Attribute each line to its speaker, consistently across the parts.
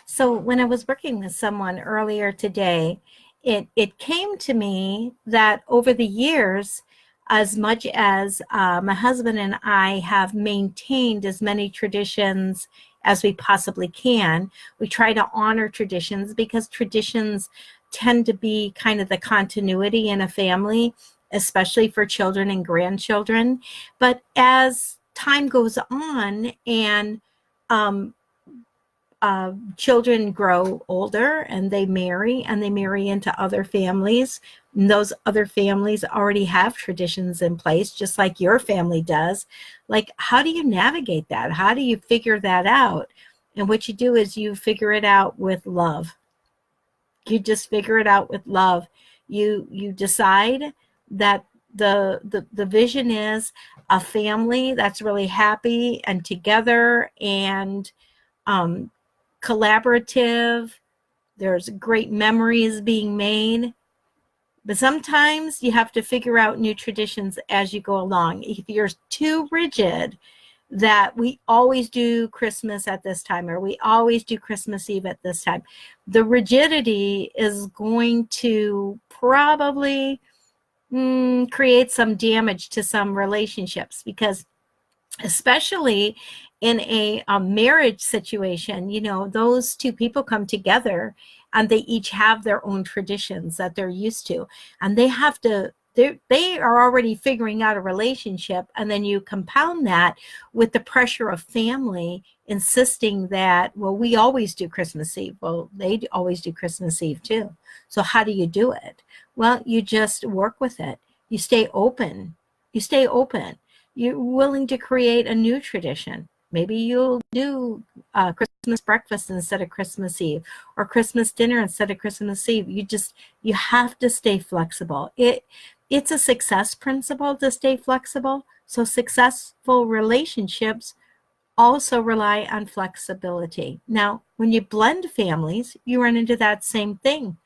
Speaker 1: So when I was working with someone earlier today, it came to me that over the years, as much as my husband and I have maintained as many traditions as we possibly can, we try to honor traditions because traditions tend to be kind of the continuity in a family, especially for children and grandchildren. But as time goes on and um, children grow older and they marry into other families. And those other families already have traditions in place, just like your family does. Like, how do you navigate that? How do you figure that out? And what you do is you figure it out with love. You just figure it out with love. You decide that the vision is a family that's really happy and together and um, collaborative. There's great memories being made. But sometimes you have to figure out new traditions as you go along. If you're too rigid, that we always do Christmas at this time, or we always do Christmas Eve at this time, the rigidity is going to probably create some damage to some relationships because especially in a marriage situation, those two people come together and they each have their own traditions that they're used to. And they are already figuring out a relationship. And then you compound that with the pressure of family insisting that, well, we always do Christmas Eve. Well, they always do Christmas Eve too. So how do you do it? Well, you just work with it. You stay open. You stay open. You're willing to create a new tradition. Maybe you'll do Christmas breakfast instead of Christmas Eve, or Christmas dinner instead of Christmas Eve. You have to stay flexible. It's a success principle to stay flexible. So successful relationships also rely on flexibility. Now, when you blend families, you run into that same thing.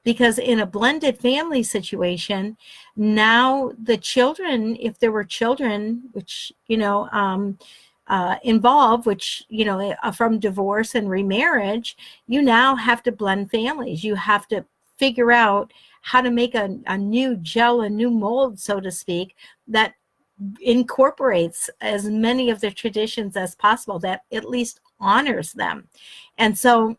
Speaker 1: Because in a blended family situation, now the children, if there were children, which, involved, which, from divorce and remarriage, you now have to blend families. You have to figure out how to make a new gel, a new mold, so to speak, that incorporates as many of the traditions as possible, that at least honors them. And so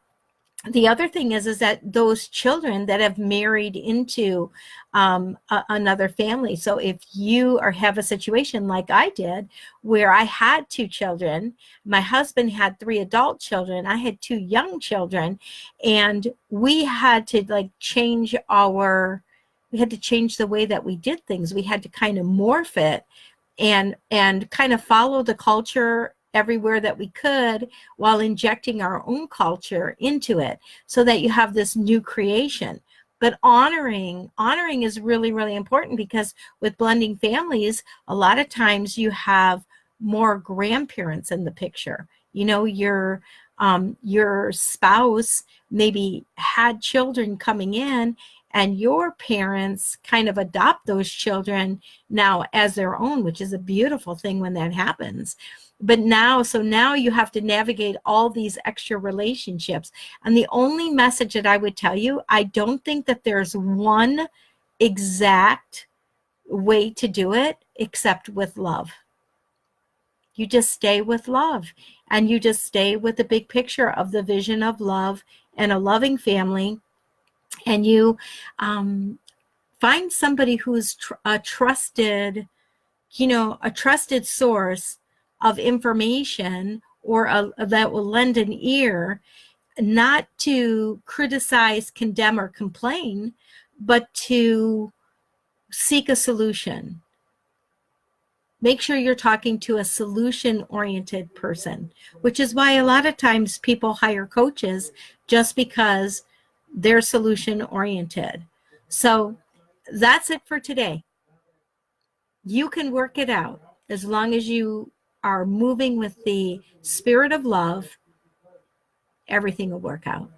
Speaker 1: the other thing is that those children that have married into another family. So if you have a situation like I did, where I had two children, my husband had three adult children, I had two young children, and we had to change the way that we did things. We had to kind of morph it and kind of follow the culture everywhere that we could while injecting our own culture into it so that you have this new creation. But honoring is really, really important, because with blending families, a lot of times you have more grandparents in the picture. Your spouse maybe had children coming in, and your parents kind of adopt those children now as their own, which is a beautiful thing when that happens. But now you have to navigate all these extra relationships. And the only message that I would tell you, I don't think that there's one exact way to do it except with love. You just stay with love, and you just stay with the big picture of the vision of love and a loving family. And you find somebody who's a trusted source of information, or that will lend an ear, not to criticize, condemn, or complain, but to seek a solution. Make sure you're talking to a solution-oriented person, which is why a lot of times people hire coaches, just because they're solution-oriented. So that's it for today. You can work it out as long as you are moving with the spirit of love. Everything will work out.